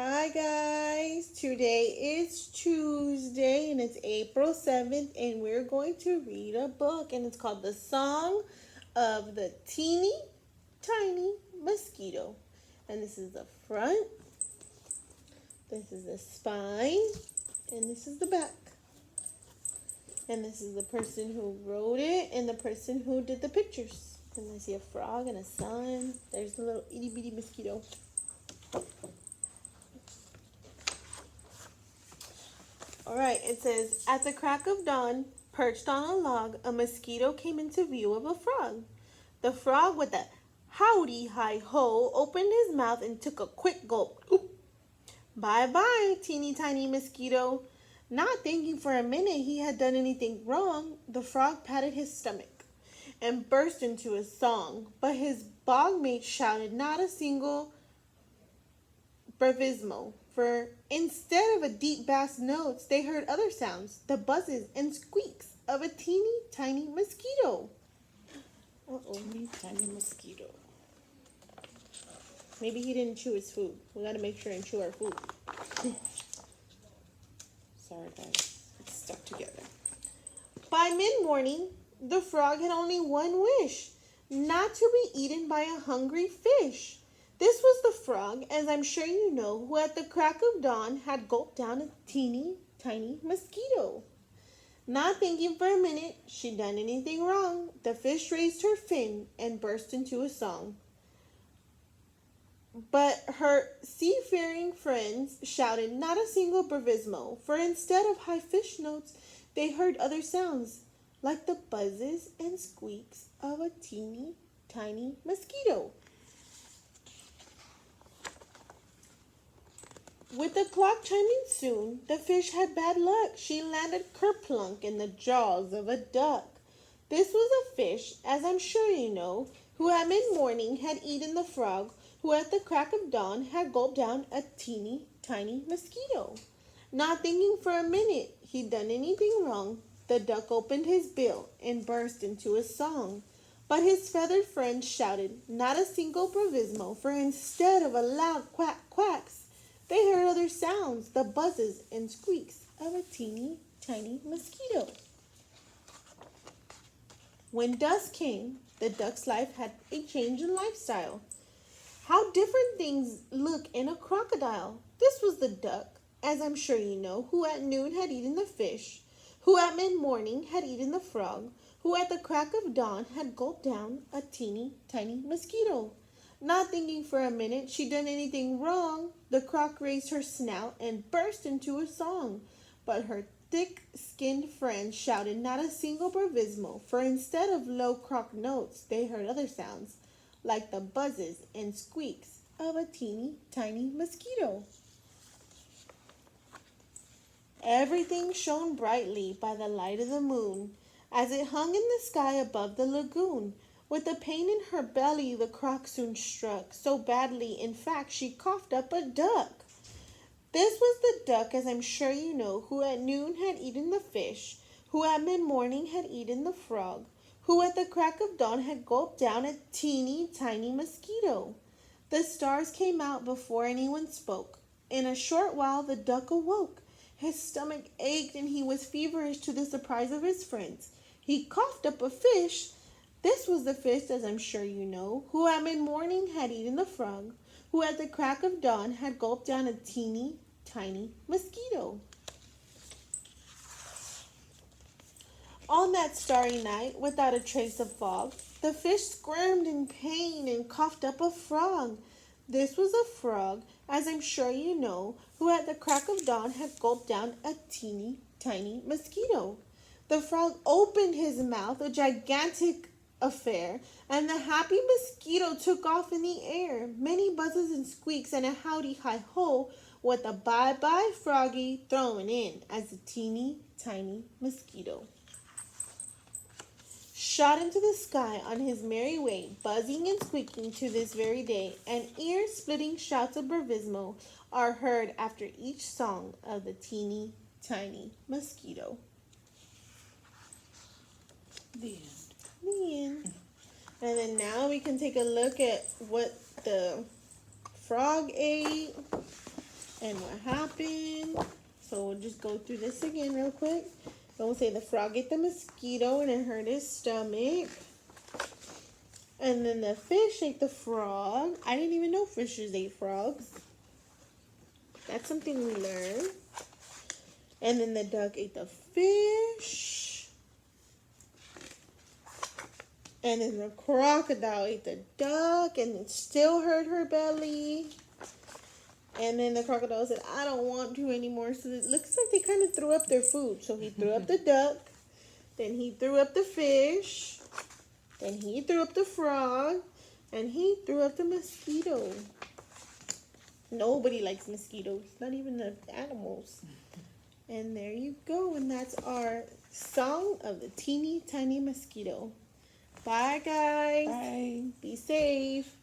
Hi guys, today is Tuesday and it's April 7th and we're going to read a book and it's called The Song of the Teeny Tiny Mosquito. And this is the front, this is the spine, and this is the back. And this is the person who wrote it and the person who did the pictures. And I see a frog and a sun. There's the little itty bitty mosquito. Alright, it says, at the crack of dawn, perched on a log, a mosquito came into view of a frog. The frog, with a howdy hi ho, opened his mouth and took a quick gulp. Oop. Bye bye, teeny tiny mosquito. Not thinking for a minute he had done anything wrong, the frog patted his stomach and burst into a song. But his bog mates shouted not a single bravissimo, for instead of a deep bass notes, they heard other sounds, the buzzes and squeaks of a teeny tiny mosquito. Teeny tiny mosquito. Maybe he didn't chew his food. We gotta make sure and chew our food. Sorry guys, it's stuck together. By mid-morning, the frog had only one wish, not to be eaten by a hungry fish. This was the frog, as I'm sure you know, who at the crack of dawn had gulped down a teeny tiny mosquito. Not thinking for a minute she'd done anything wrong, the fish raised her fin and burst into a song. But her seafaring friends shouted not a single bravissimo, for instead of high fish notes, they heard other sounds, like the buzzes and squeaks of a teeny tiny mosquito. With the clock chiming soon, the fish had bad luck. She landed kerplunk in the jaws of a duck. This was a fish, as I'm sure you know, who at mid-morning had eaten the frog, who at the crack of dawn had gulped down a teeny tiny mosquito. Not thinking for a minute he'd done anything wrong, the duck opened his bill and burst into a song. But his feathered friends shouted not a single bravissimo, for instead of a loud quack quacks, they heard other sounds, the buzzes and squeaks of a teeny tiny mosquito. When dusk came, the duck's life had a change in lifestyle. How different things look in a crocodile. This was the duck, as I'm sure you know, who at noon had eaten the fish, who at mid-morning had eaten the frog, who at the crack of dawn had gulped down a teeny tiny mosquito. Not thinking for a minute she'd done anything wrong, the croc raised her snout and burst into a song. But her thick-skinned friends shouted not a single bravissimo, for instead of low croc notes, they heard other sounds, like the buzzes and squeaks of a teeny tiny mosquito. Everything shone brightly by the light of the moon, as it hung in the sky above the lagoon. With a pain in her belly, the croc soon struck, so badly, in fact, she coughed up a duck. This was the duck, as I'm sure you know, who at noon had eaten the fish, who at mid-morning had eaten the frog, who at the crack of dawn had gulped down a teeny tiny mosquito. The stars came out before anyone spoke. In a short while, the duck awoke. His stomach ached and he was feverish to the surprise of his friends. He coughed up a fish. This was the fish, as I'm sure you know, who at mid-morning had eaten the frog, who at the crack of dawn had gulped down a teeny tiny mosquito. On that starry night, without a trace of fog, the fish squirmed in pain and coughed up a frog. This was a frog, as I'm sure you know, who at the crack of dawn had gulped down a teeny tiny mosquito. The frog opened his mouth, a gigantic affair, and the happy mosquito took off in the air. Many buzzes and squeaks and a howdy hi ho, with a bye bye froggy thrown in as a teeny tiny mosquito shot into the sky on his merry way, buzzing and squeaking to this very day, and ear-splitting shouts of bravissimo are heard after each song of the teeny tiny mosquito. The end. The end. And then now we can take a look at what the frog ate. and what happened. So we'll just go through this again real quick. So we'll say the frog ate the mosquito and it hurt his stomach. And then the fish ate the frog. I didn't even know fishes ate frogs. That's something we learned. And then the duck ate the fish. And then the crocodile ate the duck and it still hurt her belly. And then the crocodile said, I don't want to anymore. So it looks like they kind of threw up their food. So he threw up the duck. Then he threw up the fish. Then he threw up the frog. And he threw up the mosquito. Nobody likes mosquitoes. Not even the animals. And there you go. And that's our song of the teeny tiny mosquito. Bye, guys. Bye. Be safe.